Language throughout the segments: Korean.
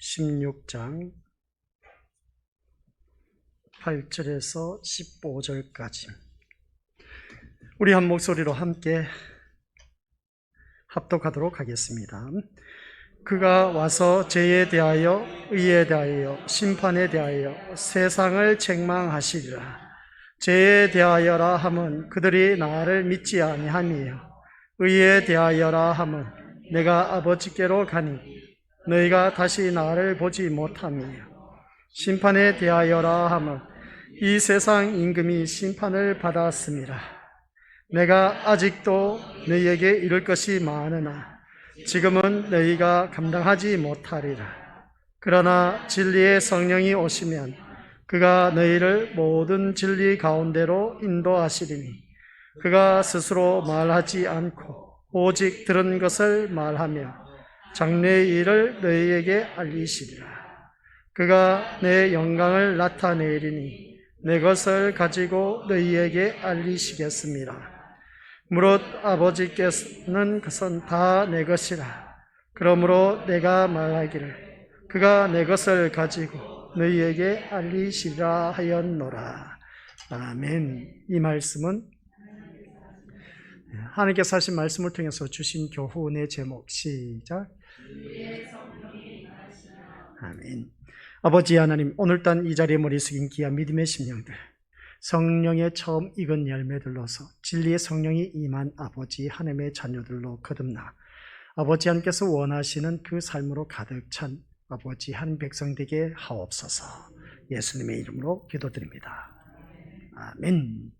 16장 8절에서 15절까지 우리 한 목소리로 함께 합독하도록 하겠습니다. 그가 와서 죄에 대하여 의에 대하여 심판에 대하여 세상을 책망하시리라. 죄에 대하여라 함은 그들이 나를 믿지 아니함이요 의에 대하여라 함은 내가 아버지께로 가니 너희가 다시 나를 보지 못함이요 심판에 대하여라 함은 이 세상 임금이 심판을 받았음이라. 내가 아직도 너희에게 이를 것이 많으나 지금은 너희가 감당하지 못하리라. 그러나 진리의 성령이 오시면 그가 너희를 모든 진리 가운데로 인도하시리니 그가 스스로 말하지 않고 오직 들은 것을 말하며 장래의 일을 너희에게 알리시리라. 그가 내 영광을 나타내리니 내 것을 가지고 너희에게 알리시겠습니다. 무릇 아버지께서는 그것은 다 내 것이라. 그러므로 내가 말하기를 그가 내 것을 가지고 너희에게 알리시리라 하였노라. 아멘. 이 말씀은 하나님께서 하신 말씀을 통해서 주신 교훈의 제목, 시작. 아멘. 아버지 하나님, 오늘단 이 자리에 머리 숙인 귀한 믿음의 심령들, 성령의 처음 익은 열매들로서 진리의 성령이 임한 아버지 하나님의 자녀들로 거듭나 아버지 하나님께서 원하시는 그 삶으로 가득 찬 아버지 한 백성 되게 하옵소서. 예수님의 이름으로 기도드립니다. 아멘.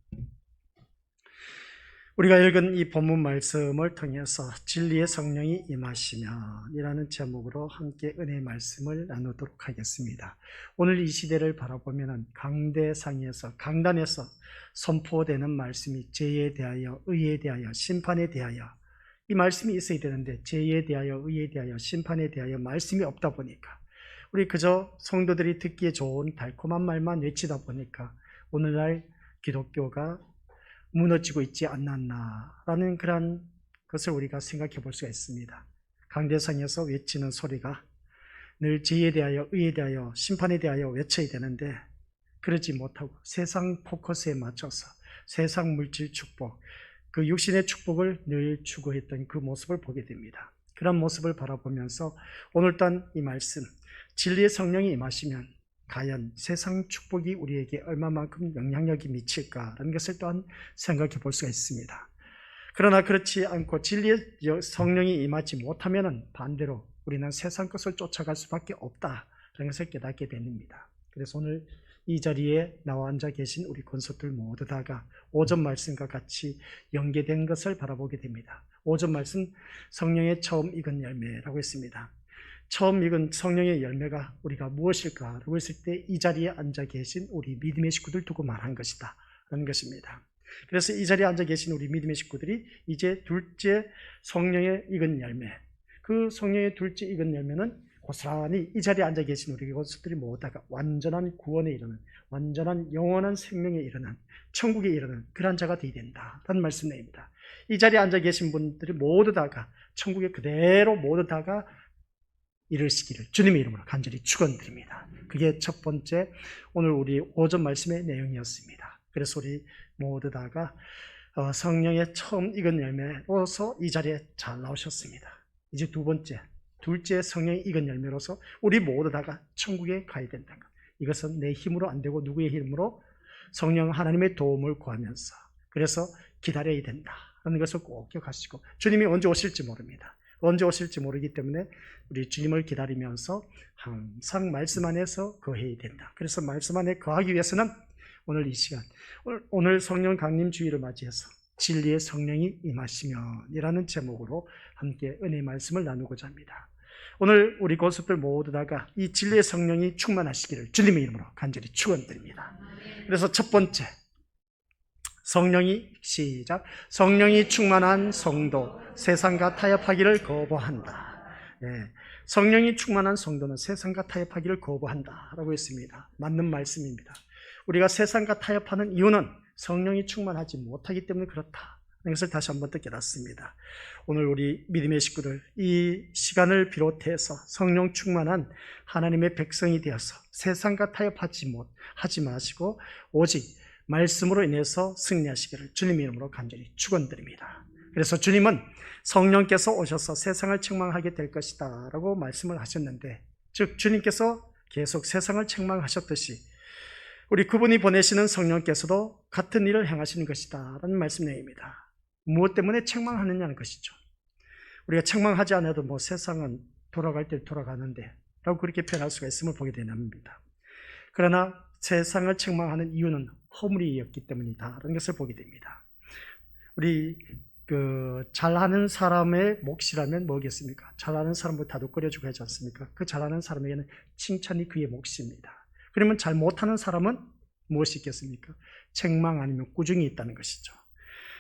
우리가 읽은 이 본문 말씀을 통해서 진리의 성령이 임하시면 이라는 제목으로 함께 은혜의 말씀을 나누도록 하겠습니다. 오늘 이 시대를 바라보면 강단에서 선포되는 말씀이 죄에 대하여 의에 대하여 심판에 대하여 이 말씀이 있어야 되는데 죄에 대하여 의에 대하여 심판에 대하여 말씀이 없다 보니까 우리 그저 성도들이 듣기에 좋은 달콤한 말만 외치다 보니까 오늘날 기독교가 무너지고 있지 않았나라는 그런 것을 우리가 생각해 볼 수가 있습니다. 강대상에서 외치는 소리가 늘 죄에 대하여 의에 대하여 심판에 대하여 외쳐야 되는데 그러지 못하고 세상 포커스에 맞춰서 세상 물질 축복, 그 육신의 축복을 늘 추구했던 그 모습을 보게 됩니다. 그런 모습을 바라보면서 오늘단 이 말씀, 진리의 성령이 임하시면 과연 세상 축복이 우리에게 얼마만큼 영향력이 미칠까라는 것을 또한 생각해 볼 수가 있습니다. 그러나 그렇지 않고 진리의 성령이 임하지 못하면 반대로 우리는 세상 것을 쫓아갈 수밖에 없다라는 것을 깨닫게 됩니다. 그래서 오늘 이 자리에 나와 앉아 계신 우리 권속들 모두 다가 5점 말씀과 같이 연계된 것을 바라보게 됩니다. 5점 말씀, 성령의 처음 익은 열매라고 했습니다. 처음 익은 성령의 열매가 우리가 무엇일까라고 했을 때 이 자리에 앉아 계신 우리 믿음의 식구들 두고 말한 것이다 라는 것입니다. 그래서 이 자리에 앉아 계신 우리 믿음의 식구들이 이제 둘째 성령의 익은 열매, 그 성령의 둘째 익은 열매는 고스란히 이 자리에 앉아 계신 우리 권속들이 모두가 완전한 구원에 이르는, 완전한 영원한 생명에 이르는, 천국에 이르는 그러한 자가 되어야 된다라는 말씀입니다. 이 자리에 앉아 계신 분들이 모두 다가 천국에 그대로 모두 다가 이르시기를 주님의 이름으로 간절히 축원드립니다. 그게 첫 번째 오늘 우리 5점 말씀의 내용이었습니다. 그래서 우리 모두 다가 성령의 처음 익은 열매로서 이 자리에 잘 나오셨습니다. 이제 둘째 성령의 익은 열매로서 우리 모두 다가 천국에 가야 된다. 이것은 내 힘으로 안 되고 누구의 힘으로? 성령 하나님의 도움을 구하면서 그래서 기다려야 된다라는 것을 꼭 기억하시고 주님이 언제 오실지 모릅니다. 언제 오실지 모르기 때문에 우리 주님을 기다리면서 항상 말씀 안에서 거해야 된다. 그래서 말씀 안에 거하기 위해서는 오늘 이 시간, 오늘 성령 강림 주일을 맞이해서 진리의 성령이 임하시면 이라는 제목으로 함께 은혜의 말씀을 나누고자 합니다. 오늘 우리 권속들 모두 다가 이 진리의 성령이 충만하시기를 주님의 이름으로 간절히 축원드립니다. 그래서 첫 번째, 성령이 시작. 성령이 충만한 성도, 세상과 타협하기를 거부한다. 성령이 충만한 성도는 세상과 타협하기를 거부한다라고 했습니다. 맞는 말씀입니다. 우리가 세상과 타협하는 이유는 성령이 충만하지 못하기 때문에 그렇다 이것을 다시 한번 더 깨닫습니다. 오늘 우리 믿음의 식구들, 이 시간을 비롯해서 성령 충만한 하나님의 백성이 되어서 세상과 타협하지 마시고 오직 말씀으로 인해서 승리하시기를 주님 이름으로 간절히 축원드립니다. 그래서 주님은 성령께서 오셔서 세상을 책망하게 될 것이다 라고 말씀을 하셨는데, 즉 주님께서 계속 세상을 책망하셨듯이 우리 그분이 보내시는 성령께서도 같은 일을 행하시는 것이다 라는 말씀 내용입니다. 무엇 때문에 책망하느냐는 것이죠. 우리가 책망하지 않아도 세상은 돌아갈 때 돌아가는데 라고 그렇게 표현할 수가 있음을 보게 됩니다. 그러나 세상을 책망하는 이유는 허물이었기 때문이다 라는 것을 보게 됩니다. 우리 잘하는 사람의 몫이라면 뭐겠습니까? 잘하는 사람을 다독거려주고 하지 않습니까? 그 잘하는 사람에게는 칭찬이 그의 몫입니다. 그러면 잘 못하는 사람은 무엇이 있겠습니까? 책망 아니면 꾸중이 있다는 것이죠.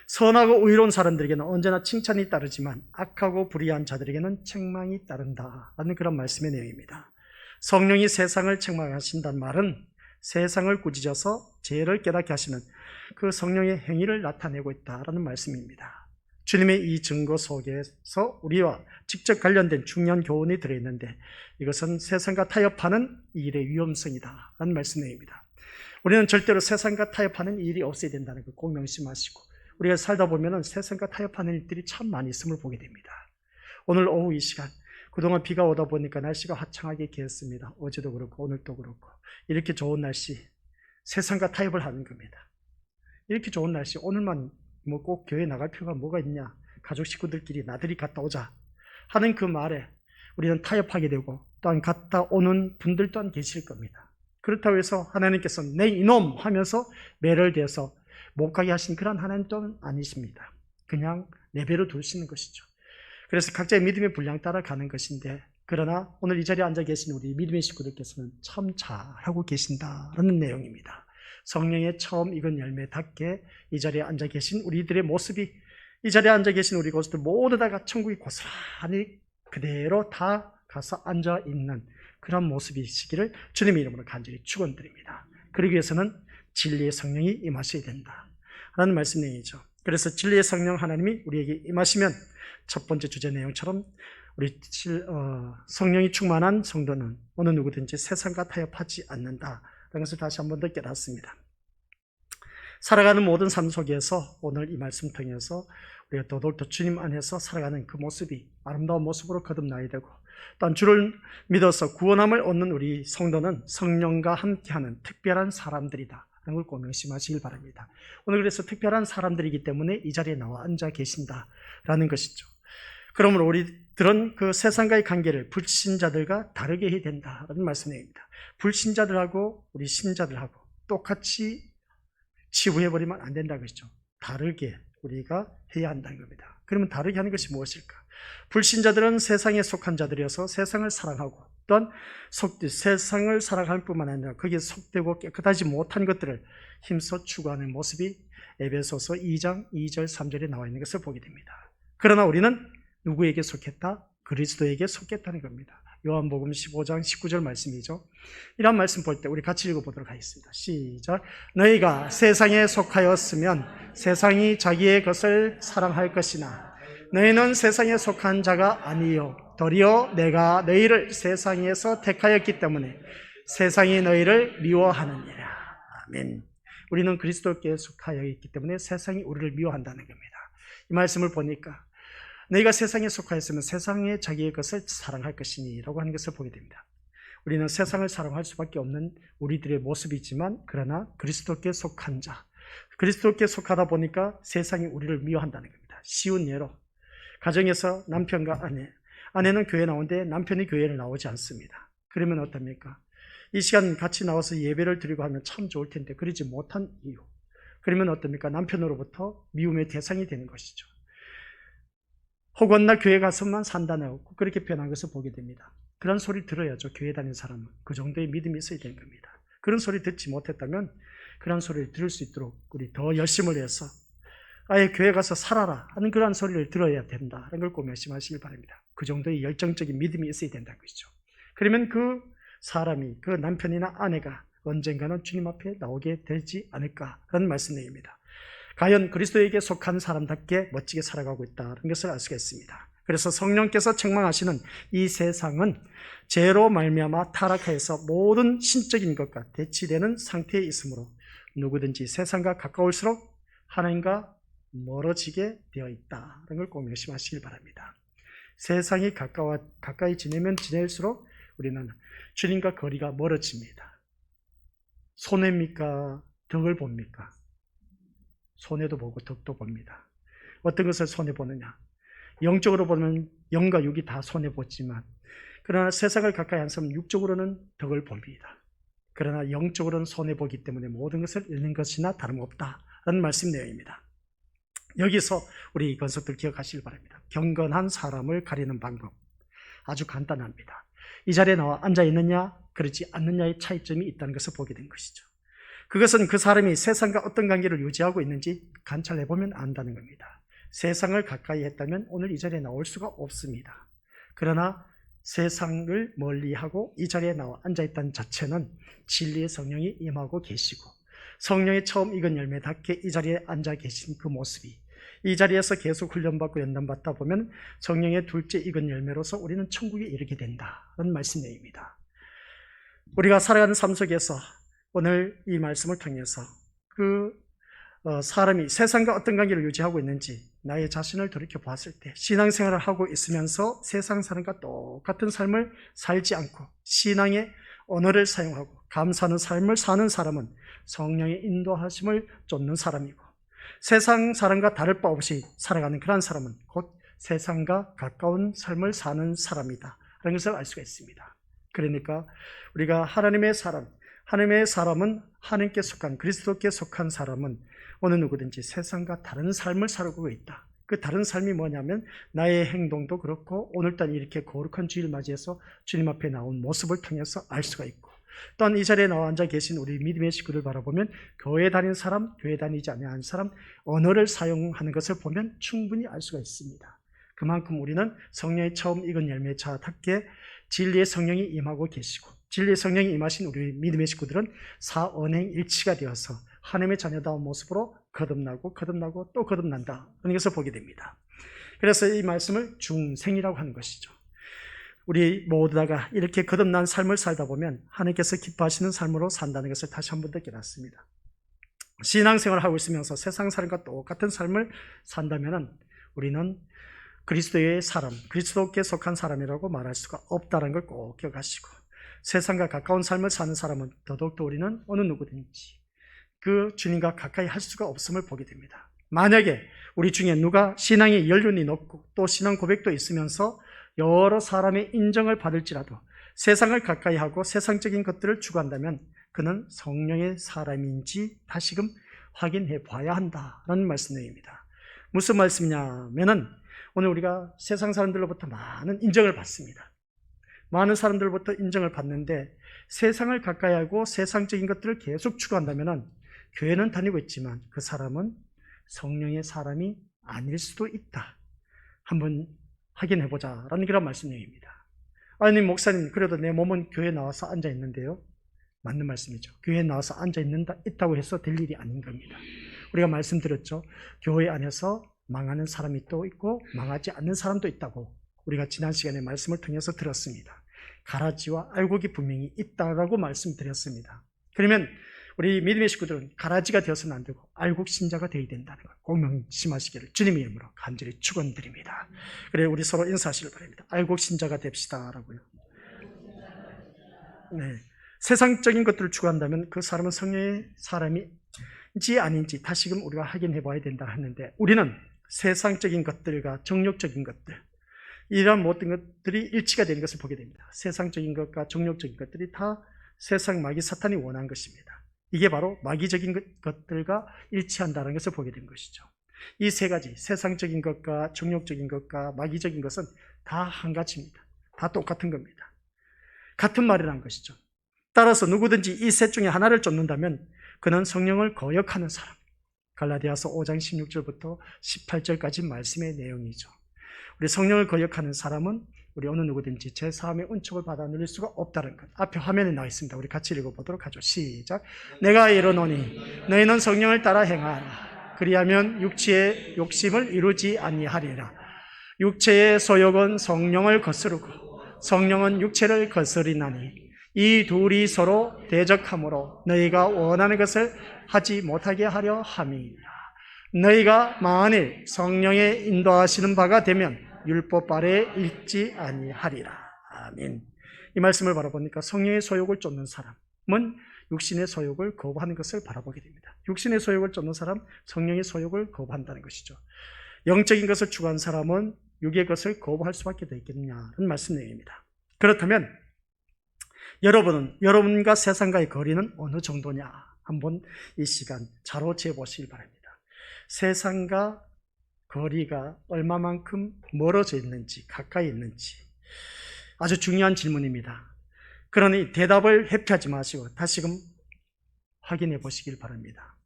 선하고 의로운 사람들에게는 언제나 칭찬이 따르지만 악하고 불의한 자들에게는 책망이 따른다라는 그런 말씀의 내용입니다. 성령이 세상을 책망하신다는 말은 세상을 꾸짖어서 죄를 깨닫게 하시는 그 성령의 행위를 나타내고 있다라는 말씀입니다. 주님의 이 증거 속에서 우리와 직접 관련된 중요한 교훈이 들어있는데, 이것은 세상과 타협하는 이 일의 위험성이다 라는 말씀 내용입니다. 우리는 절대로 세상과 타협하는 일이 없어야 된다는 걸 꼭 명심하시고, 우리가 살다 보면 세상과 타협하는 일들이 참 많이 있음을 보게 됩니다. 오늘 오후 이 시간, 그동안 비가 오다 보니까 날씨가 화창하게 개었습니다. 어제도 그렇고 오늘도 그렇고. 이렇게 좋은 날씨, 세상과 타협을 하는 겁니다. 이렇게 좋은 날씨, 오늘만 꼭 교회 나갈 필요가 뭐가 있냐, 가족 식구들끼리 나들이 갔다 오자 하는 그 말에 우리는 타협하게 되고, 또한 갔다 오는 분들 또한 계실 겁니다. 그렇다고 해서 하나님께서 내 이놈 하면서 매를 대서 못 가게 하신 그런 하나님 또한 아니십니다. 그냥 내버려 두시는 것이죠. 그래서 각자의 믿음의 분량 따라 가는 것인데, 그러나 오늘 이 자리에 앉아 계신 우리 믿음의 식구들께서는 참 잘하고 계신다라는 내용입니다. 성령의 처음 익은 열매답게 이 자리에 앉아 계신 우리들의 모습이, 이 자리에 앉아 계신 우리 것들 모두 다가 천국이 고스란히 그대로 다 가서 앉아 있는 그런 모습이시기를 주님의 이름으로 간절히 축원드립니다. 그러기 위해서는 진리의 성령이 임하셔야 된다라는 말씀 내용이죠. 그래서 진리의 성령 하나님이 우리에게 임하시면 첫 번째 주제 내용처럼 우리 성령이 충만한 성도는 어느 누구든지 세상과 타협하지 않는다라는 것을 다시 한 번 더 깨닫습니다. 살아가는 모든 삶 속에서 오늘 이 말씀 통해서 우리가 더더욱 주님 안에서 살아가는 그 모습이 아름다운 모습으로 거듭나야 되고, 또한 주를 믿어서 구원함을 얻는 우리 성도는 성령과 함께하는 특별한 사람들이다 라는 걸 꼭 명심하시길 바랍니다. 오늘 그래서 특별한 사람들이기 때문에 이 자리에 나와 앉아 계신다라는 것이죠. 그러므로 우리들은 그 세상과의 관계를 불신자들과 다르게 해야 된다라는 말씀입니다. 불신자들하고 우리 신자들하고 똑같이 치부해버리면 안 된다는 것이죠. 다르게 우리가 해야 한다는 겁니다. 그러면 다르게 하는 것이 무엇일까? 불신자들은 세상에 속한 자들이어서 세상을 사랑하고, 또한 세상을 사랑할 뿐만 아니라 거기에 속되고 깨끗하지 못한 것들을 힘써 추구하는 모습이 에베소서 2장 2절 3절에 나와 있는 것을 보게 됩니다. 그러나 우리는 누구에게 속했다? 그리스도에게 속했다는 겁니다. 요한복음 15장 19절 말씀이죠. 이런 말씀 볼 때 우리 같이 읽어보도록 하겠습니다. 시작. 너희가 세상에 속하였으면 세상이 자기의 것을 사랑할 것이나 너희는 세상에 속한 자가 아니요 도리어 내가 너희를 세상에서 택하였기 때문에 세상이 너희를 미워하느니라. 아멘. 우리는 그리스도께 속하여 있기 때문에 세상이 우리를 미워한다는 겁니다. 이 말씀을 보니까 너희가 세상에 속하였으면 세상에 자기의 것을 사랑할 것이니 라고 하는 것을 보게 됩니다. 우리는 세상을 사랑할 수밖에 없는 우리들의 모습이지만, 그러나 그리스도께 속한 자, 그리스도께 속하다 보니까 세상이 우리를 미워한다는 겁니다. 쉬운 예로 가정에서 남편과 아내는 교회 나오는데 남편이 교회를 나오지 않습니다. 그러면 어떻습니까? 이 시간 같이 나와서 예배를 드리고 하면 참 좋을 텐데 그러지 못한 이유, 그러면 어떻습니까? 남편으로부터 미움의 대상이 되는 것이죠. 혹은 나 교회 가서만 산다네요, 그렇게 표현한 것을 보게 됩니다. 그런 소리 들어야죠. 교회 다니는 사람은 그 정도의 믿음이 있어야 되는 겁니다. 그런 소리 듣지 못했다면 그런 소리를 들을 수 있도록 우리 더 열심을 해서 아예 교회 가서 살아라 하는 그런 소리를 들어야 된다는 걸 꼭 명심하시길 바랍니다. 그 정도의 열정적인 믿음이 있어야 된다는 것이죠. 그러면 그 사람이, 그 남편이나 아내가 언젠가는 주님 앞에 나오게 되지 않을까라는 말씀입니다. 과연 그리스도에게 속한 사람답게 멋지게 살아가고 있다는 것을 알 수가 있습니다. 그래서 성령께서 책망하시는 이 세상은 죄로 말미암아 타락하여서 모든 신적인 것과 대치되는 상태에 있으므로 누구든지 세상과 가까울수록 하나님과 멀어지게 되어 있다는 걸 꼭 명심하시길 바랍니다. 세상이 가까이 지내면 지낼수록 우리는 주님과 거리가 멀어집니다. 손해입니까? 덕을 봅니까? 손해도 보고 덕도 봅니다. 어떤 것을 손해보느냐? 영적으로 보면 영과 육이 다 손해보지만, 그러나 세상을 가까이 한 사람은 육적으로는 덕을 봅니다. 그러나 영적으로는 손해보기 때문에 모든 것을 잃는 것이나 다름없다라는 말씀 내용입니다. 여기서 우리 권속들 기억하시길 바랍니다. 경건한 사람을 가리는 방법 아주 간단합니다. 이 자리에 나와 앉아 있느냐 그렇지 않느냐의 차이점이 있다는 것을 보게 된 것이죠. 그것은 그 사람이 세상과 어떤 관계를 유지하고 있는지 관찰해보면 안다는 겁니다. 세상을 가까이 했다면 오늘 이 자리에 나올 수가 없습니다. 그러나 세상을 멀리하고 이 자리에 나와 앉아있다는 자체는 진리의 성령이 임하고 계시고, 성령이 처음 익은 열매답게 이 자리에 앉아 계신 그 모습이, 이 자리에서 계속 훈련받고 연단받다 보면 성령의 둘째 익은 열매로서 우리는 천국에 이르게 된다는 말씀 내용입니다. 우리가 살아가는 삶 속에서 오늘 이 말씀을 통해서 사람이 세상과 어떤 관계를 유지하고 있는지 나의 자신을 돌이켜 봤을 때, 신앙생활을 하고 있으면서 세상 사람과 똑같은 삶을 살지 않고 신앙의 언어를 사용하고 감사하는 삶을 사는 사람은 성령의 인도하심을 쫓는 사람이고, 세상 사람과 다를 바 없이 살아가는 그런 사람은 곧 세상과 가까운 삶을 사는 사람이다 라는 것을 알 수가 있습니다. 그러니까 우리가 하나님의 사람은 하나님께 속한, 그리스도께 속한 사람은 어느 누구든지 세상과 다른 삶을 살고 있다. 그 다른 삶이 뭐냐면 나의 행동도 그렇고 오늘따라 이렇게 거룩한 주일을 맞이해서 주님 앞에 나온 모습을 통해서 알 수가 있고, 또한 이 자리에 나와 앉아 계신 우리 믿음의 식구들 바라보면 교회 다니는 사람, 교회 다니지 않는 사람, 언어를 사용하는 것을 보면 충분히 알 수가 있습니다. 그만큼 우리는 성령의 처음 익은 열매자답게 진리의 성령이 임하고 계시고, 진리의 성령이 임하신 우리 믿음의 식구들은 사언행일치가 되어서 하나님의 자녀다운 모습으로 거듭나고 또 거듭난다 하는 것을 보게 됩니다. 그래서 이 말씀을 중생이라고 하는 것이죠. 우리 모두가 이렇게 거듭난 삶을 살다 보면 하나님께서 기뻐하시는 삶으로 산다는 것을 다시 한 번 더 깨닫습니다. 신앙생활을 하고 있으면서 세상 사람과 똑같은 삶을 산다면 우리는 그리스도의 사람, 그리스도께 속한 사람이라고 말할 수가 없다는 걸 꼭 기억하시고, 세상과 가까운 삶을 사는 사람은 더더욱더 우리는 어느 누구든지 그 주님과 가까이 할 수가 없음을 보게 됩니다. 만약에 우리 중에 누가 신앙의 연륜이 높고 또 신앙 고백도 있으면서 여러 사람의 인정을 받을지라도 세상을 가까이 하고 세상적인 것들을 추구한다면 그는 성령의 사람인지 다시금 확인해 봐야 한다는 말씀입니다. 무슨 말씀이냐면은 오늘 우리가 세상 사람들로부터 많은 인정을 받습니다. 많은 사람들로부터 인정을 받는데 세상을 가까이 하고 세상적인 것들을 계속 추구한다면 교회는 다니고 있지만 그 사람은 성령의 사람이 아닐 수도 있다. 한번 확인해보자라는 그런 말씀입니다. 아니 목사님, 그래도 내 몸은 교회에 나와서 앉아있는데요. 맞는 말씀이죠. 교회에 나와서 앉아있다고 해서 될 일이 아닌 겁니다. 우리가 말씀드렸죠. 교회 안에서 망하는 사람이 또 있고 망하지 않는 사람도 있다고 우리가 지난 시간에 말씀을 통해서 들었습니다. 가라지와 알곡이 분명히 있다라고 말씀드렸습니다. 그러면 우리 믿음의 식구들은 가라지가 되어서는 안 되고 알곡 신자가 되어야 된다는 걸 꼭 명심하시기를 주님의 이름으로 간절히 축원드립니다. 그래 우리 서로 인사하시길 바랍니다. 알곡 신자가 됩시다라고요. 네, 세상적인 것들을 추구한다면 그 사람은 성령의 사람인지 아닌지 다시금 우리가 확인해 봐야 된다 하는데, 우리는 세상적인 것들과 정욕적인 것들, 이러한 모든 것들이 일치가 되는 것을 보게 됩니다. 세상적인 것과 정욕적인 것들이 다 세상 마귀 사탄이 원한 것입니다. 이게 바로 마귀적인 것들과 일치한다는 것을 보게 된 것이죠. 이 세 가지, 세상적인 것과 정욕적인 것과 마귀적인 것은 다 한 가지입니다. 다 똑같은 겁니다. 같은 말이라는 것이죠. 따라서 누구든지 이 셋 중에 하나를 쫓는다면 그는 성령을 거역하는 사람. 갈라디아서 5장 16절부터 18절까지 말씀의 내용이죠. 우리 성령을 거역하는 사람은 우리 어느 누구든지 제4함의 은총을 받아 누릴 수가 없다는 것. 앞에 화면에 나와 있습니다. 우리 같이 읽어보도록 하죠. 시작. 내가 이르노니 너희는 성령을 따라 행하라. 그리하면 육체의 욕심을 이루지 아니하리라. 육체의 소욕은 성령을 거스르고 성령은 육체를 거스리나니 이 둘이 서로 대적하므로 너희가 원하는 것을 하지 못하게 하려 함이니라. 너희가 만일 성령의 인도하시는 바가 되면 율법 아래에 있지 아니하리라. 아멘. 이 말씀을 바라보니까 성령의 소욕을 쫓는 사람은 육신의 소욕을 거부하는 것을 바라보게 됩니다. 육신의 소욕을 쫓는 사람, 성령의 소욕을 거부한다는 것이죠. 영적인 것을 추구한 사람은 육의 것을 거부할 수밖에 되겠느냐는 말씀 내용입니다. 그렇다면 여러분은 여러분과 세상과의 거리는 어느 정도냐? 한번 이 시간 자로 재보시길 바랍니다. 세상과 거리가 얼마만큼 멀어져 있는지, 가까이 있는지 아주 중요한 질문입니다. 그러니 대답을 회피하지 마시고 다시금 확인해 보시길 바랍니다.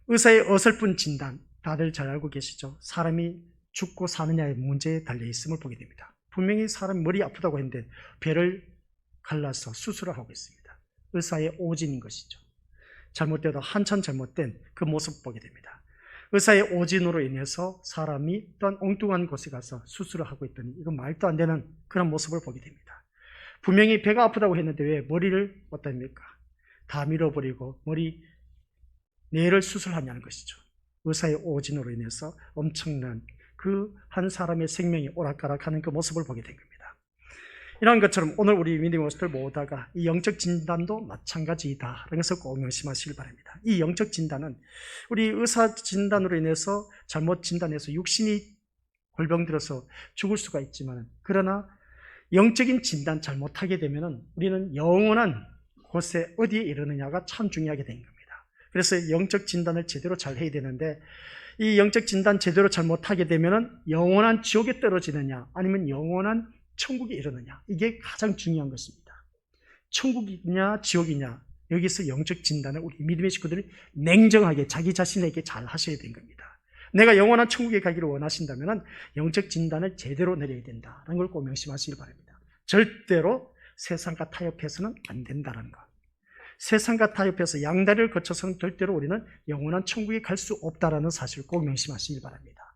의사의 어설픈 진단, 다들 잘 알고 계시죠? 사람이 죽고 사느냐의 문제에 달려 있음을 보게 됩니다. 분명히 사람이 머리 아프다고 했는데 배를 갈라서 수술을 하고 있습니다. 의사의 오진인 것이죠. 잘못되다 한참 잘못된 그 모습을 보게 됩니다. 의사의 오진으로 인해서 사람이 어떤 엉뚱한 곳에 가서 수술을 하고 있더니 이건 말도 안 되는 그런 모습을 보게 됩니다. 분명히 배가 아프다고 했는데 왜 머리를 어떻습니까? 다 밀어버리고 뇌를 수술하냐는 것이죠. 의사의 오진으로 인해서 엄청난 그 한 사람의 생명이 오락가락하는 그 모습을 보게 된 겁니다. 이런 것처럼 오늘 우리 믿음의 모습을 모으다가 이 영적 진단도 마찬가지이다. 그래서 꼭 명심하시길 바랍니다. 이 영적 진단은 우리 의사 진단으로 인해서 잘못 진단해서 육신이 골병 들어서 죽을 수가 있지만, 그러나 영적인 진단 잘못하게 되면 우리는 영원한 곳에 어디에 이르느냐가 참 중요하게 된 겁니다. 그래서 영적 진단을 제대로 잘 해야 되는데, 이 영적 진단 제대로 잘못하게 되면 영원한 지옥에 떨어지느냐 아니면 영원한 천국에 이르느냐, 이게 가장 중요한 것입니다. 천국이냐 지옥이냐, 여기서 영적 진단을 우리 믿음의 식구들이 냉정하게 자기 자신에게 잘 하셔야 되는 겁니다. 내가 영원한 천국에 가기를 원하신다면 영적 진단을 제대로 내려야 된다는 걸 꼭 명심하시길 바랍니다. 절대로 세상과 타협해서는 안 된다는 것. 세상과 타협해서 양다리를 거쳐서는 절대로 우리는 영원한 천국에 갈 수 없다는 사실을 꼭 명심하시길 바랍니다.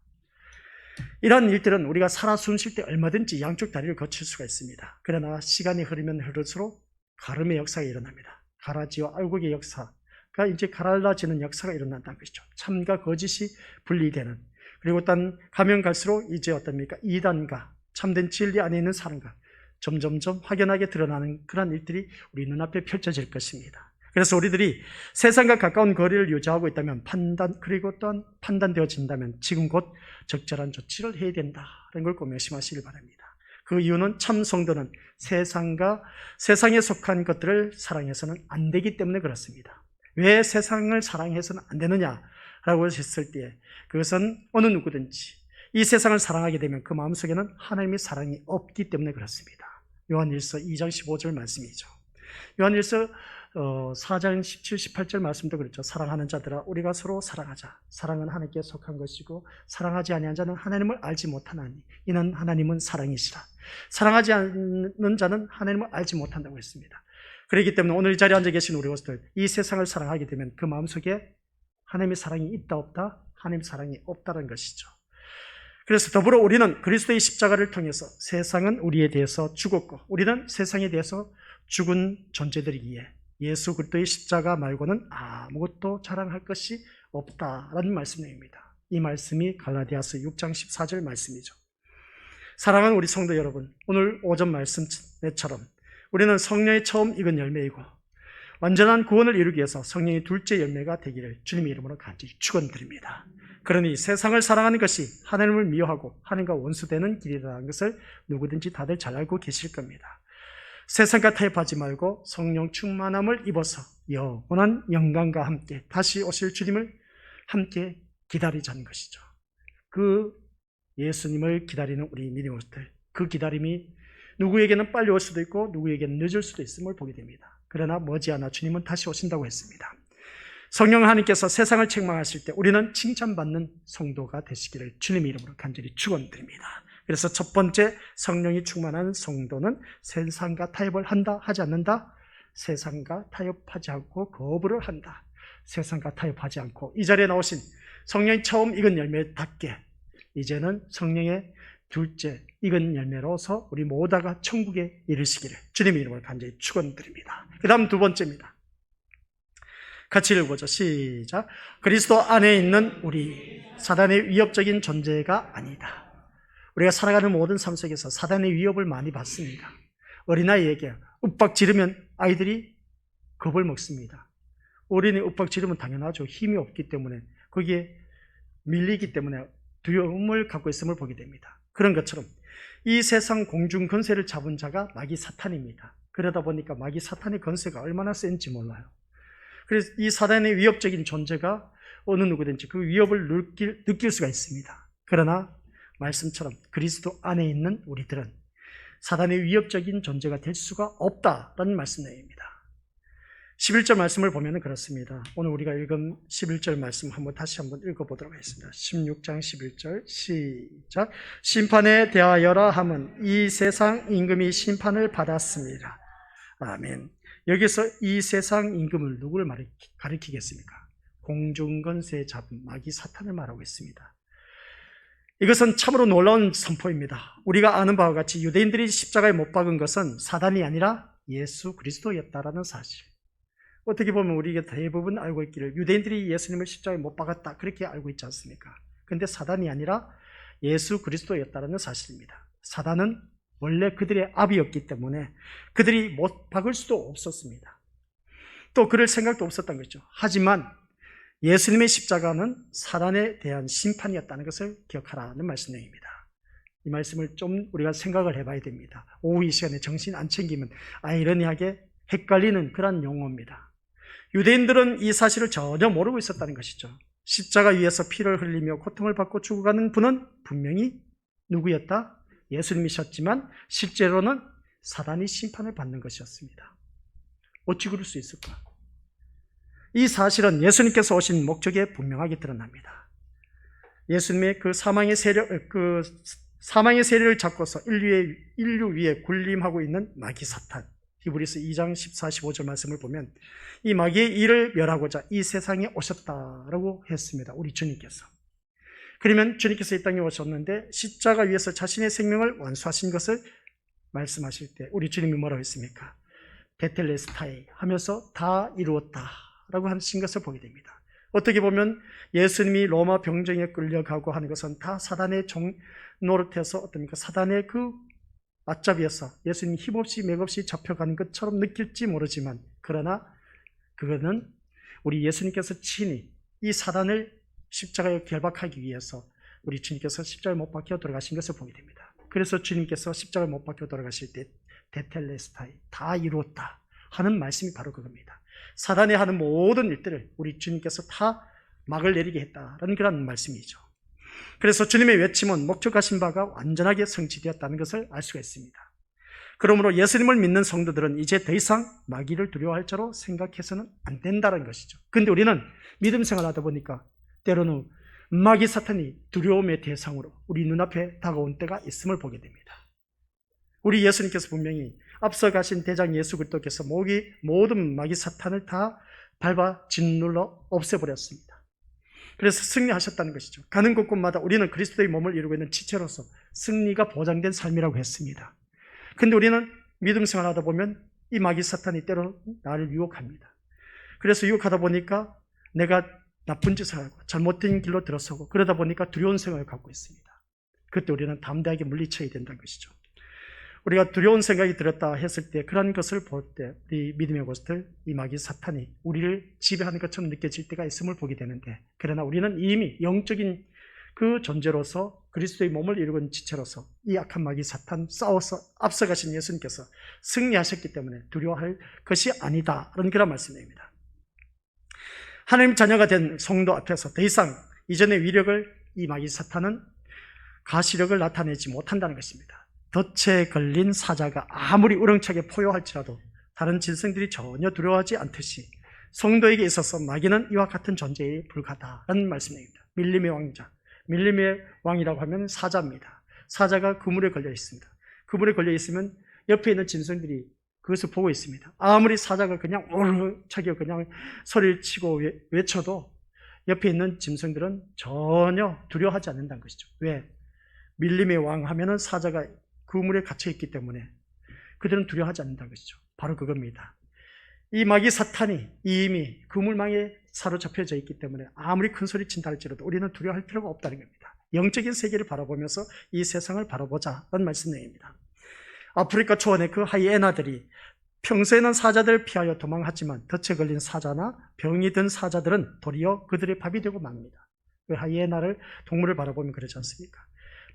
이런 일들은 우리가 살아 숨쉴 때 얼마든지 양쪽 다리를 거칠 수가 있습니다. 그러나 시간이 흐르면 흐를수록 가름의 역사가 일어납니다. 가라지와 알곡의 역사가 이제 가라지는 역사가 일어난다는 것이죠. 참과 거짓이 분리되는, 그리고 또 가면 갈수록 이제 어떻습니까? 이단과 참된 진리 안에 있는 사람과 점점점 확연하게 드러나는 그런 일들이 우리 눈앞에 펼쳐질 것입니다. 그래서 우리들이 세상과 가까운 거리를 유지하고 있다면 그리고 또한 판단되어진다면 지금 곧 적절한 조치를 해야 된다는 걸 꼭 명심하시길 바랍니다. 그 이유는 참 성도는 세상에 속한 것들을 사랑해서는 안 되기 때문에 그렇습니다. 왜 세상을 사랑해서는 안 되느냐라고 했을 때, 그것은 어느 누구든지 이 세상을 사랑하게 되면 그 마음속에는 하나님의 사랑이 없기 때문에 그렇습니다. 요한일서 2장 15절 말씀이죠. 요한일서 4장 17, 18절 말씀도 그렇죠. 사랑하는 자들아 우리가 서로 사랑하자. 사랑은 하나님께 속한 것이고 사랑하지 아니한 자는 하나님을 알지 못하나니 이는 하나님은 사랑이시라. 사랑하지 않는 자는 하나님을 알지 못한다고 했습니다. 그렇기 때문에 오늘 이 자리에 앉아 계신 우리 것들, 이 세상을 사랑하게 되면 그 마음속에 하나님의 사랑이 있다 없다? 하나님의 사랑이 없다는 것이죠. 그래서 더불어 우리는 그리스도의 십자가를 통해서 세상은 우리에 대해서 죽었고 우리는 세상에 대해서 죽은 존재들이기에 예수 그리스도의 십자가 말고는 아무것도 자랑할 것이 없다라는 말씀입니다. 이 말씀이 갈라디아서 6장 14절 말씀이죠. 사랑하는 우리 성도 여러분, 오늘 오전 말씀처럼 우리는 성령의 처음 익은 열매이고 완전한 구원을 이루기 위해서 성령의 둘째 열매가 되기를 주님의 이름으로 간절히 축원드립니다. 그러니 세상을 사랑하는 것이 하나님을 미워하고 하나님과 원수되는 길이라는 것을 누구든지 다들 잘 알고 계실 겁니다. 세상과 타협하지 말고 성령 충만함을 입어서 영원한 영광과 함께 다시 오실 주님을 함께 기다리자는 것이죠. 그 예수님을 기다리는 우리 믿음의 자들, 그 기다림이 누구에게는 빨리 올 수도 있고 누구에게는 늦을 수도 있음을 보게 됩니다. 그러나 머지않아 주님은 다시 오신다고 했습니다. 성령 하나님께서 세상을 책망하실 때 우리는 칭찬받는 성도가 되시기를 주님의 이름으로 간절히 축원드립니다. 그래서 첫 번째, 성령이 충만한 성도는 세상과 타협을 한다, 하지 않는다? 세상과 타협하지 않고 거부를 한다. 세상과 타협하지 않고 이 자리에 나오신 성령이 처음 익은 열매답게 이제는 성령의 둘째 익은 열매로서 우리 모두가 천국에 이르시기를 주님의 이름으로 간절히 축원드립니다. 그 다음 두 번째입니다. 같이 읽어보죠. 시작. 그리스도 안에 있는 우리, 사단의 위협적인 존재가 아니다. 우리가 살아가는 모든 삶 속에서 사단의 위협을 많이 받습니다. 어린아이에게 윽박 지르면 아이들이 겁을 먹습니다. 어린이 윽박 지르면 당연하죠. 힘이 없기 때문에, 거기에 밀리기 때문에 두려움을 갖고 있음을 보게 됩니다. 그런 것처럼 이 세상 공중 권세를 잡은 자가 마귀 사탄입니다. 그러다 보니까 마귀 사탄의 권세가 얼마나 센지 몰라요. 그래서 이 사단의 위협적인 존재가 어느 누구든지 그 위협을 느낄 수가 있습니다. 그러나 말씀처럼 그리스도 안에 있는 우리들은 사단의 위협적인 존재가 될 수가 없다라는 말씀 내용입니다. 11절 말씀을 보면 그렇습니다. 오늘 우리가 읽은 11절 말씀 다시 한번 읽어보도록 하겠습니다. 16장 11절 시작. 심판에 대하여라 함은 이 세상 임금이 심판을 받았습니다. 아멘. 여기서 이 세상 임금을 누구를 가리키겠습니까? 공중권세 잡은 마귀 사탄을 말하고 있습니다. 이것은 참으로 놀라운 선포입니다. 우리가 아는 바와 같이 유대인들이 십자가에 못 박은 것은 사단이 아니라 예수 그리스도였다라는 사실. 어떻게 보면 우리가 대부분 알고 있기를 유대인들이 예수님을 십자가에 못 박았다 그렇게 알고 있지 않습니까? 그런데 사단이 아니라 예수 그리스도였다라는 사실입니다. 사단은 원래 그들의 압이었기 때문에 그들이 못 박을 수도 없었습니다. 또 그럴 생각도 없었던 거죠. 하지만 예수님의 십자가는 사단에 대한 심판이었다는 것을 기억하라는 말씀 내용입니다. 이 말씀을 좀 우리가 생각을 해봐야 됩니다. 오후 이 시간에 정신 안 챙기면 아이러니하게 헷갈리는 그런 용어입니다. 유대인들은 이 사실을 전혀 모르고 있었다는 것이죠. 십자가 위에서 피를 흘리며 고통을 받고 죽어가는 분은 분명히 누구였다? 예수님이셨지만 실제로는 사단이 심판을 받는 것이었습니다. 어찌 그럴 수 있을까? 이 사실은 예수님께서 오신 목적에 분명하게 드러납니다. 예수님의 그 사망의 세력을 잡고서 인류 위에 군림하고 있는 마귀 사탄, 히브리서 2장 14, 15절 말씀을 보면 이 마귀의 일을 멸하고자 이 세상에 오셨다라고 했습니다. 우리 주님께서. 그러면 주님께서 이 땅에 오셨는데 십자가 위에서 자신의 생명을 완수하신 것을 말씀하실 때 우리 주님이 뭐라고 했습니까? 테텔레스타이 하면서 다 이루었다라고 하신 것을 보게 됩니다. 어떻게 보면 예수님이 로마 병정에 끌려가고 하는 것은 다 사단의 노릇해서 어떻습니까? 사단의 그 앞잡이에서 예수님이 힘없이 맥없이 잡혀가는 것처럼 느낄지 모르지만, 그러나 그거는 우리 예수님께서 친히 이 사단을 십자가에 결박하기 위해서 우리 주님께서 십자가에 못 박혀 돌아가신 것을 보게 됩니다. 그래서 주님께서 십자가에 못 박혀 돌아가실 때 테텔레스타이 다 이루었다 하는 말씀이 바로 그겁니다. 사단이 하는 모든 일들을 우리 주님께서 다 막을 내리게 했다라는 그런 말씀이죠. 그래서 주님의 외침은 목적하신 바가 완전하게 성취되었다는 것을 알 수가 있습니다. 그러므로 예수님을 믿는 성도들은 이제 더 이상 마귀를 두려워할 자로 생각해서는 안 된다는 것이죠. 그런데 우리는 믿음 생활하다 보니까 때로는 마귀 사탄이 두려움의 대상으로 우리 눈앞에 다가온 때가 있음을 보게 됩니다. 우리 예수님께서 분명히 앞서가신 대장 예수 그리스도께서 모든 마귀 사탄을 다 밟아 짓눌러 없애버렸습니다. 그래서 승리하셨다는 것이죠. 가는 곳곳마다 우리는 그리스도의 몸을 이루고 있는 지체로서 승리가 보장된 삶이라고 했습니다. 그런데 우리는 믿음 생활하다 보면 이 마귀 사탄이 때로 나를 유혹합니다. 그래서 유혹하다 보니까 내가 나쁜 짓을 하고 잘못된 길로 들어서고 그러다 보니까 두려운 생각을 갖고 있습니다. 그때 우리는 담대하게 물리쳐야 된다는 것이죠. 우리가 두려운 생각이 들었다 했을 때 그런 것을 볼 때 우리 믿음의 것들, 이 마귀 사탄이 우리를 지배하는 것처럼 느껴질 때가 있음을 보게 되는데, 그러나 우리는 이미 영적인 그 존재로서 그리스도의 몸을 이루는 지체로서 이 악한 마귀 사탄 싸워서 앞서가신 예수님께서 승리하셨기 때문에 두려워할 것이 아니다라는 그런 말씀입니다. 하나님 자녀가 된 성도 앞에서 더 이상 이전의 위력을 이 마귀 사탄은 가시력을 나타내지 못한다는 것입니다. 덫에 걸린 사자가 아무리 우렁차게 포효할지라도 다른 짐승들이 전혀 두려워하지 않듯이 성도에게 있어서 마귀는 이와 같은 존재에 불과하다는 말씀입니다. 밀림의 왕자, 밀림의 왕이라고 하면 사자입니다. 사자가 그물에 걸려 있습니다. 그물에 걸려 있으면 옆에 있는 짐승들이 그것을 보고 있습니다. 아무리 사자가 그냥 우렁차게 그냥 소리를 치고 외쳐도 옆에 있는 짐승들은 전혀 두려워하지 않는다는 것이죠. 왜? 밀림의 왕 하면은 사자가 그물에 갇혀 있기 때문에 그들은 두려워하지 않는다는 것이죠. 바로 그겁니다. 이 마귀 사탄이 이미 그물망에 사로잡혀져 있기 때문에 아무리 큰 소리 친다 할지라도 우리는 두려워할 필요가 없다는 겁니다. 영적인 세계를 바라보면서 이 세상을 바라보자는 말씀 내용입니다. 아프리카 초원의 그 하이에나들이 평소에는 사자들을 피하여 도망하지만 덫에 걸린 사자나 병이 든 사자들은 도리어 그들의 밥이 되고 맙니다. 그 하이에나를 동물을 바라보면 그렇지 않습니까?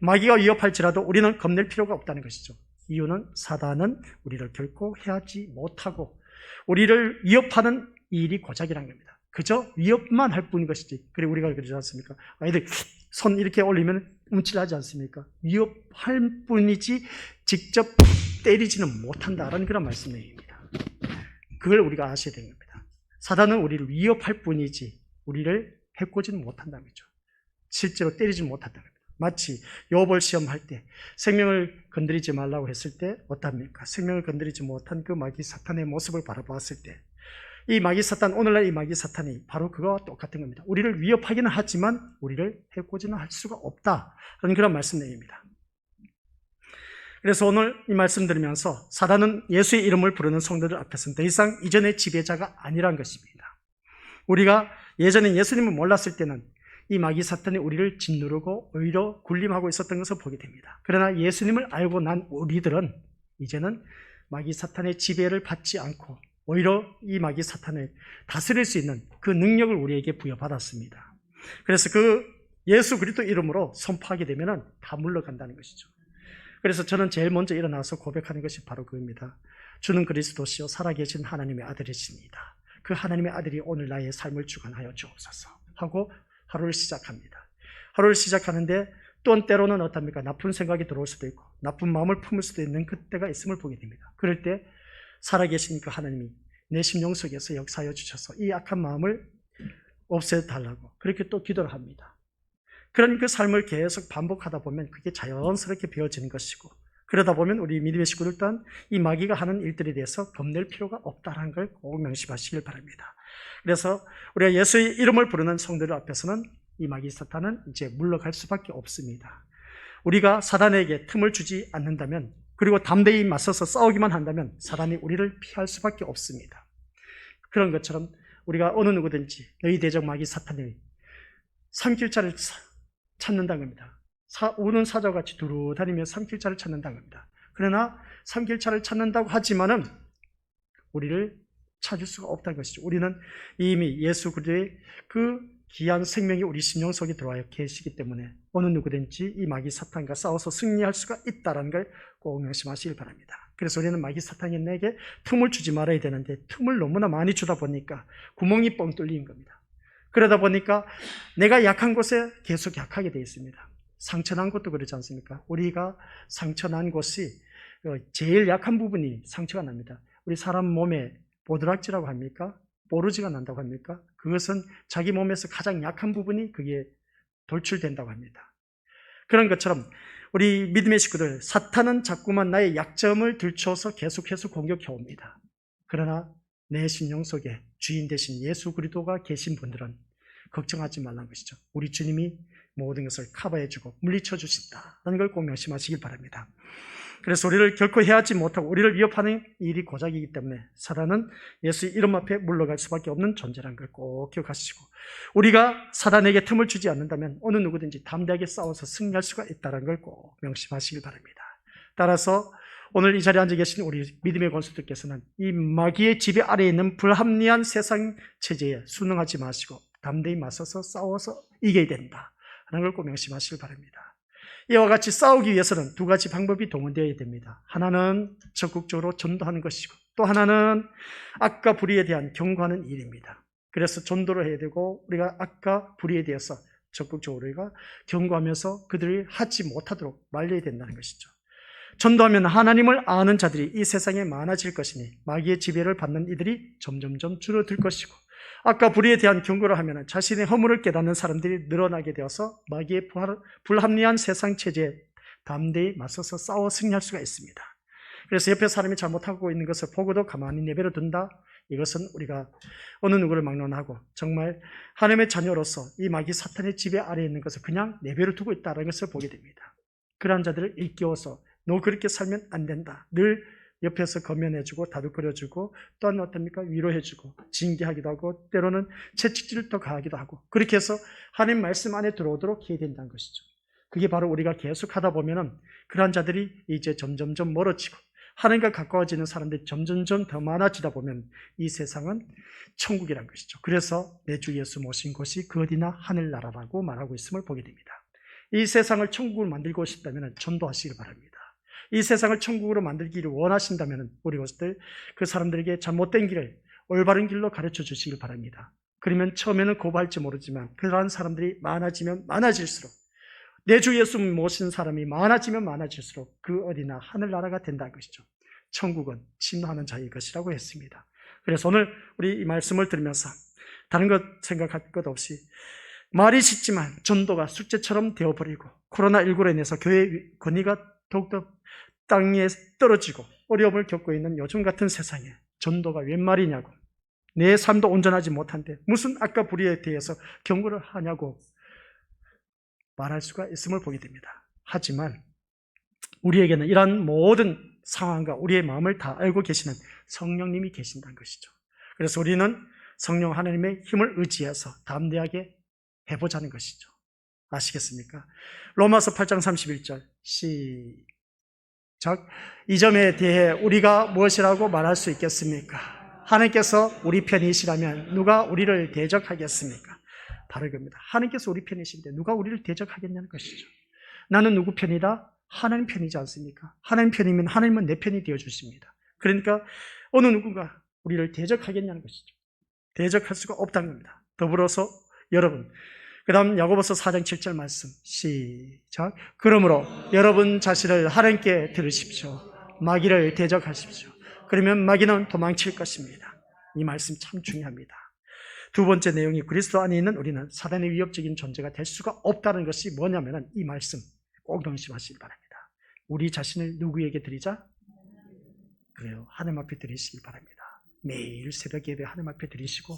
마귀가 위협할지라도 우리는 겁낼 필요가 없다는 것이죠. 이유는 사단은 우리를 결코 해하지 못하고 우리를 위협하는 일이 고작이라는 겁니다. 그저 위협만 할 뿐인 것이지. 그래 우리가 그러지 않습니까? 아이들 손 이렇게 올리면 움찔하지 않습니까? 위협할 뿐이지 직접 때리지는 못한다라는 그런 말씀입니다. 그걸 우리가 아셔야 되는 겁니다. 사단은 우리를 위협할 뿐이지 우리를 해코지는 못한다는 거죠. 실제로 때리지 못한다는 겁니다. 마치 욥을 시험할 때 생명을 건드리지 말라고 했을 때 어떻습니까? 생명을 건드리지 못한 그 마귀 사탄의 모습을 바라보았을 때 이 마귀 사탄, 오늘날 이 마귀 사탄이 바로 그거와 똑같은 겁니다. 우리를 위협하기는 하지만 우리를 해코지는 할 수가 없다라는 그런 말씀 내용입니다. 그래서 오늘 이 말씀 드리면서 사단은 예수의 이름을 부르는 성도들 앞에서는 더 이상 이전의 지배자가 아니란 것입니다. 우리가 예전에 예수님을 몰랐을 때는 이 마귀 사탄이 우리를 짓누르고 오히려 군림하고 있었던 것을 보게 됩니다. 그러나 예수님을 알고 난 우리들은 이제는 마귀 사탄의 지배를 받지 않고 오히려 이 마귀 사탄을 다스릴 수 있는 그 능력을 우리에게 부여받았습니다. 그래서 그 예수 그리스도 이름으로 선포하게 되면 다 물러간다는 것이죠. 그래서 저는 제일 먼저 일어나서 고백하는 것이 바로 그겁니다. 주는 그리스도시요 살아계신 하나님의 아들이십니다. 그 하나님의 아들이 오늘 나의 삶을 주관하여 주옵소서 하고 하루를 시작합니다. 하루를 시작하는데 또 때로는 어떻습니까? 나쁜 생각이 들어올 수도 있고 나쁜 마음을 품을 수도 있는 그때가 있음을 보게 됩니다. 그럴 때 살아계신 그 하나님이 내 심령 속에서 역사하여 주셔서 이 악한 마음을 없애달라고 그렇게 또 기도를 합니다. 그런 그 삶을 계속 반복하다 보면 그게 자연스럽게 배워지는 것이고 그러다 보면 우리 믿음의 식구들 또한 이 마귀가 하는 일들에 대해서 겁낼 필요가 없다는 걸 꼭 명심하시길 바랍니다. 그래서 우리가 예수의 이름을 부르는 성도들 앞에서는 이 마귀 사탄은 이제 물러갈 수밖에 없습니다. 우리가 사단에게 틈을 주지 않는다면 그리고 담대히 맞서서 싸우기만 한다면 사단이 우리를 피할 수밖에 없습니다. 그런 것처럼 우리가 어느 누구든지 너희 대적 마귀 사탄이 삼킬자를 찾는다는 겁니다. 우는 사자같이 두루 다니며 삼킬자를 찾는다는 겁니다. 그러나 삼킬자를 찾는다고 하지만은 우리를 찾을 수가 없다는 것이죠. 우리는 이미 예수 그리스도의 그 귀한 생명이 우리 심령 속에 들어와 계시기 때문에 어느 누구든지 이 마귀 사탄과 싸워서 승리할 수가 있다는 걸 꼭 명심하시길 바랍니다. 그래서 우리는 마귀 사탄이 내게 틈을 주지 말아야 되는데 틈을 너무나 많이 주다 보니까 구멍이 뻥 뚫린 겁니다. 그러다 보니까 내가 약한 곳에 계속 약하게 되어 있습니다. 상처난 것도 그렇지 않습니까? 우리가 상처난 곳이 제일 약한 부분이 상처가 납니다. 우리 사람 몸에 보드락지라고 합니까? 보르지가 난다고 합니까? 그것은 자기 몸에서 가장 약한 부분이 그게 돌출된다고 합니다. 그런 것처럼 우리 믿음의 식구들, 사탄은 자꾸만 나의 약점을 들춰서 계속해서 공격해 옵니다. 그러나 내 심령 속에 주인 되신 예수 그리스도가 계신 분들은 걱정하지 말라는 것이죠. 우리 주님이 모든 것을 커버해주고 물리쳐 주신다는 걸 꼭 명심하시길 바랍니다. 그래서 우리를 결코 해하지 못하고 우리를 위협하는 일이 고작이기 때문에 사단은 예수의 이름 앞에 물러갈 수밖에 없는 존재라는 걸 꼭 기억하시고 우리가 사단에게 틈을 주지 않는다면 어느 누구든지 담대하게 싸워서 승리할 수가 있다는 걸 꼭 명심하시길 바랍니다. 따라서 오늘 이 자리에 앉아 계신 우리 믿음의 권수들께서는 이 마귀의 지배 아래에 있는 불합리한 세상 체제에 순응하지 마시고 담대히 맞서서 싸워서 이겨야 된다 하는 걸 꼭 명심하시길 바랍니다. 이와 같이 싸우기 위해서는 두 가지 방법이 동원되어야 됩니다. 하나는 적극적으로 전도하는 것이고 또 하나는 악과 불의에 대한 경고하는 일입니다. 그래서 전도를 해야 되고 우리가 악과 불의에 대해서 적극적으로 우리가 경고하면서 그들이 하지 못하도록 말려야 된다는 것이죠. 전도하면 하나님을 아는 자들이 이 세상에 많아질 것이니 마귀의 지배를 받는 이들이 점점점 줄어들 것이고 아까 불의에 대한 경고를 하면 자신의 허물을 깨닫는 사람들이 늘어나게 되어서 마귀의 불합리한 세상 체제에 담대히 맞서서 싸워 승리할 수가 있습니다. 그래서 옆에 사람이 잘못하고 있는 것을 보고도 가만히 내버려 둔다? 이것은 우리가 어느 누구를 막론하고 정말 하나님의 자녀로서 이 마귀 사탄의 지배 아래에 있는 것을 그냥 내버려 두고 있다는 것을 보게 됩니다. 그러한 자들을 일깨워서 너 그렇게 살면 안 된다. 늘 옆에서 검면해주고 다독거려주고 또한 어떻습니까? 위로해주고 징계하기도 하고 때로는 채찍질을 더 가하기도 하고 그렇게 해서 하나님 말씀 안에 들어오도록 해야 된다는 것이죠. 그게 바로 우리가 계속 하다 보면은 그러한 자들이 이제 점점점 멀어지고 하나님과 가까워지는 사람들이 점점점 더 많아지다 보면 이 세상은 천국이란 것이죠. 그래서 내 주 예수 모신 곳이 그 어디나 하늘나라라고 말하고 있음을 보게 됩니다. 이 세상을 천국으로 만들고 싶다면 전도하시길 바랍니다. 이 세상을 천국으로 만들기를 원하신다면 우리 것들 그 사람들에게 잘못된 길을 올바른 길로 가르쳐 주시길 바랍니다. 그러면 처음에는 거부할지 모르지만 그러한 사람들이 많아지면 많아질수록 내 주 예수 모신 사람이 많아지면 많아질수록 그 어디나 하늘나라가 된다는 것이죠. 천국은 침노하는 자의 것이라고 했습니다. 그래서 오늘 우리 이 말씀을 들으면서 다른 것 생각할 것 없이 말이 쉽지만 전도가 숙제처럼 되어버리고 코로나19로 인해서 교회 권위가 더욱더 땅에 떨어지고 어려움을 겪고 있는 요즘 같은 세상에 전도가 웬 말이냐고 내 삶도 온전하지 못한데 무슨 악과 불의에 대해서 경고를 하냐고 말할 수가 있음을 보게 됩니다. 하지만 우리에게는 이러한 모든 상황과 우리의 마음을 다 알고 계시는 성령님이 계신다는 것이죠. 그래서 우리는 성령 하나님의 힘을 의지해서 담대하게 해보자는 것이죠. 아시겠습니까? 로마서 8장 31절 시작. 이 점에 대해 우리가 무엇이라고 말할 수 있겠습니까? 하나님께서 우리 편이시라면 누가 우리를 대적하겠습니까? 바로 이겁니다. 하나님께서 우리 편이신데 누가 우리를 대적하겠냐는 것이죠. 나는 누구 편이다? 하나님 편이지 않습니까? 하나님 편이면 하나님은 내 편이 되어주십니다. 그러니까 어느 누군가 우리를 대적하겠냐는 것이죠. 대적할 수가 없다는 겁니다. 더불어서 여러분, 그 다음 야고보서 4장 7절 말씀 시작. 그러므로 여러분 자신을 하나님께 들으십시오. 마귀를 대적하십시오. 그러면 마귀는 도망칠 것입니다. 이 말씀 참 중요합니다. 두 번째 내용이 그리스도 안에 있는 우리는 사단의 위협적인 존재가 될 수가 없다는 것이 뭐냐면 이 말씀 꼭 명심하시기 바랍니다. 우리 자신을 누구에게 드리자? 그래요. 하나님 앞에 드리시기 바랍니다. 매일 새벽 예배 하나님 앞에 드리시고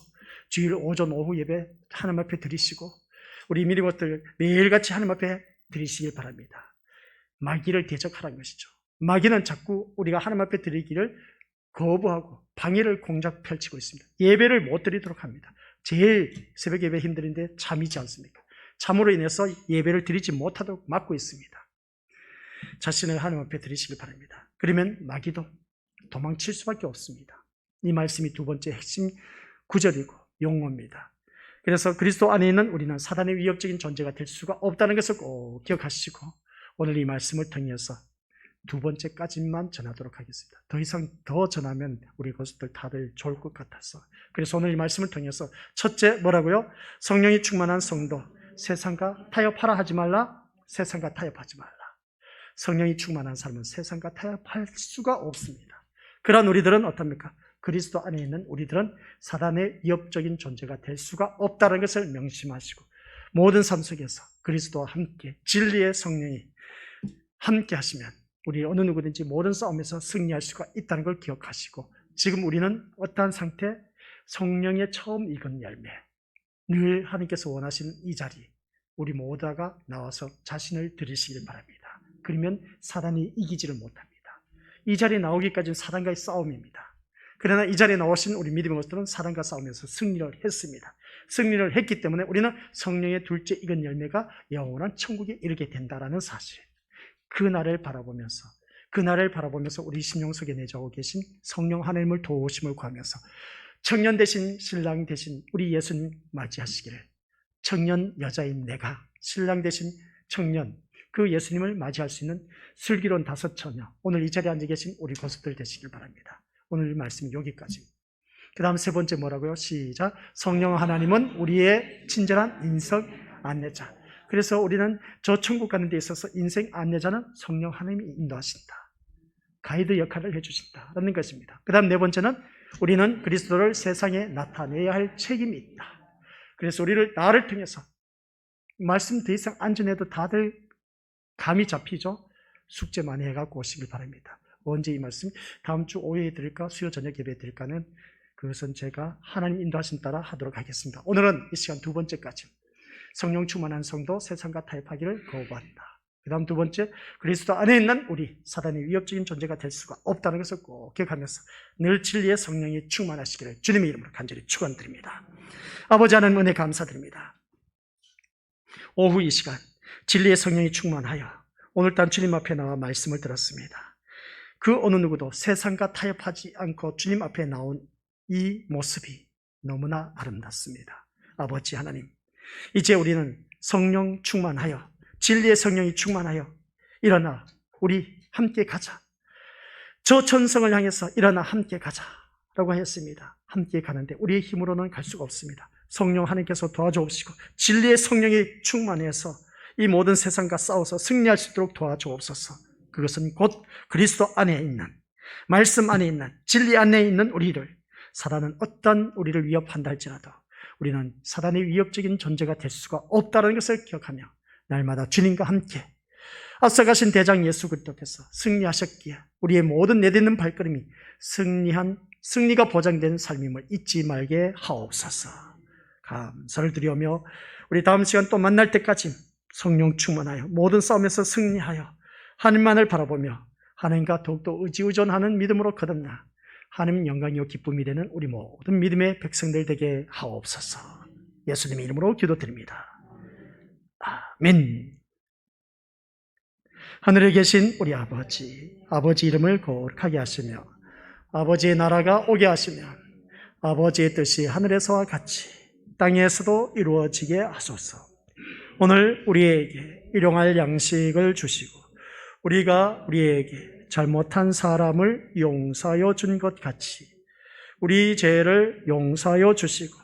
주일 오전 오후 예배 하나님 앞에 드리시고 우리 믿는 것들 매일같이 하나님 앞에 드리시길 바랍니다. 마귀를 대적하라는 것이죠. 마귀는 자꾸 우리가 하나님 앞에 드리기를 거부하고 방해를 공작 펼치고 있습니다. 예배를 못 드리도록 합니다. 제일 새벽 예배 힘든데 잠이지 않습니까? 잠으로 인해서 예배를 드리지 못하도록 막고 있습니다. 자신을 하나님 앞에 드리시길 바랍니다. 그러면 마귀도 도망칠 수밖에 없습니다. 이 말씀이 두 번째 핵심 구절이고 용어입니다. 그래서 그리스도 안에 있는 우리는 사단의 위협적인 존재가 될 수가 없다는 것을 꼭 기억하시고 오늘 이 말씀을 통해서 두 번째까지만 전하도록 하겠습니다. 더 이상 더 전하면 우리 것들 다들 좋을 것 같아서 그래서 오늘 이 말씀을 통해서 첫째 뭐라고요? 성령이 충만한 성도 세상과 타협하라 하지 말라. 세상과 타협하지 말라. 성령이 충만한 사람은 세상과 타협할 수가 없습니다. 그러한 우리들은 어떻습니까? 그리스도 안에 있는 우리들은 사단의 위협적인 존재가 될 수가 없다는 것을 명심하시고 모든 삶 속에서 그리스도와 함께 진리의 성령이 함께 하시면 우리 어느 누구든지 모든 싸움에서 승리할 수가 있다는 걸 기억하시고 지금 우리는 어떠한 상태? 성령의 처음 익은 열매 늘 하나님께서 원하시는 이 자리 우리 모두가 나와서 자신을 드리시길 바랍니다. 그러면 사단이 이기지를 못합니다. 이 자리에 나오기까지는 사단과의 싸움입니다. 그러나 이 자리에 나오신 우리 믿음의 것들은 사단과 싸우면서 승리를 했습니다. 승리를 했기 때문에 우리는 성령의 둘째 익은 열매가 영원한 천국에 이르게 된다는 사실 그날을 바라보면서 우리 심령 속에 내주고 계신 성령 하나님을 도우심을 구하면서 청년 대신 신랑 대신 우리 예수님 맞이하시기를 청년 여자인 내가 신랑 대신 청년 그 예수님을 맞이할 수 있는 슬기로운 다섯 처녀 오늘 이 자리에 앉아 계신 우리 고수들 되시길 바랍니다. 오늘 말씀이 여기까지. 그 다음 세 번째 뭐라고요? 시작. 성령 하나님은 우리의 친절한 인생 안내자. 그래서 우리는 저 천국 가는 데 있어서 인생 안내자는 성령 하나님이 인도하신다. 가이드 역할을 해주신다라는 것입니다. 그 다음 네 번째는 우리는 그리스도를 세상에 나타내야 할 책임이 있다. 그래서 나를 통해서 말씀 더 이상 안 전해도 다들 감이 잡히죠? 숙제 많이 해갖고 오시길 바랍니다. 언제 이 말씀? 다음 주 오후에 드릴까? 수요 저녁 예배에 드릴까는 그것은 제가 하나님 인도하신 따라 하도록 하겠습니다. 오늘은 이 시간 두 번째까지 성령 충만한 성도 세상과 타협하기를 거부한다. 그 다음 두 번째, 그리스도 안에 있는 우리 사단의 위협적인 존재가 될 수가 없다는 것을 꼭 기억하면서 늘 진리의 성령이 충만하시기를 주님의 이름으로 간절히 축원드립니다. 아버지 하나님 은혜 감사드립니다. 오후 이 시간 진리의 성령이 충만하여 오늘따라 주님 앞에 나와 말씀을 들었습니다. 그 어느 누구도 세상과 타협하지 않고 주님 앞에 나온 이 모습이 너무나 아름답습니다. 아버지 하나님, 이제 우리는 성령 충만하여 진리의 성령이 충만하여 일어나 우리 함께 가자. 저 천성을 향해서 일어나 함께 가자라고 하였습니다. 함께 가는데 우리의 힘으로는 갈 수가 없습니다. 성령 하나님께서 도와주옵시고 진리의 성령이 충만해서 이 모든 세상과 싸워서 승리할 수 있도록 도와주옵소서. 그것은 곧 그리스도 안에 있는, 말씀 안에 있는, 진리 안에 있는 우리를, 사단은 어떤 우리를 위협한다 할지라도 우리는 사단의 위협적인 존재가 될 수가 없다는 것을 기억하며 날마다 주님과 함께 앞서가신 대장 예수 그리스도께서 승리하셨기에 우리의 모든 내딛는 발걸음이 승리가 보장된 삶임을 잊지 말게 하옵소서. 감사를 드리오며 우리 다음 시간 또 만날 때까지 성령 충만하여 모든 싸움에서 승리하여 하나님만을 바라보며 하나님과 더욱더 의지의존하는 믿음으로 거듭나 하나님 영광이요 기쁨이 되는 우리 모든 믿음의 백성들 되게 하옵소서. 예수님의 이름으로 기도드립니다. 아멘. 하늘에 계신 우리 아버지 이름을 거룩하게 하시며 아버지의 나라가 오게 하시며 아버지의 뜻이 하늘에서와 같이 땅에서도 이루어지게 하소서. 오늘 우리에게 일용할 양식을 주시고 우리가 우리에게 잘못한 사람을 용서하여 준 것 같이 우리 죄를 용서하여 주시고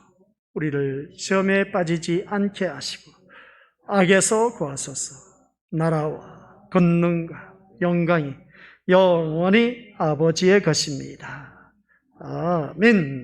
우리를 시험에 빠지지 않게 하시고 악에서 구하소서. 나라와 권능과 영광이 영원히 아버지의 것입니다. 아멘.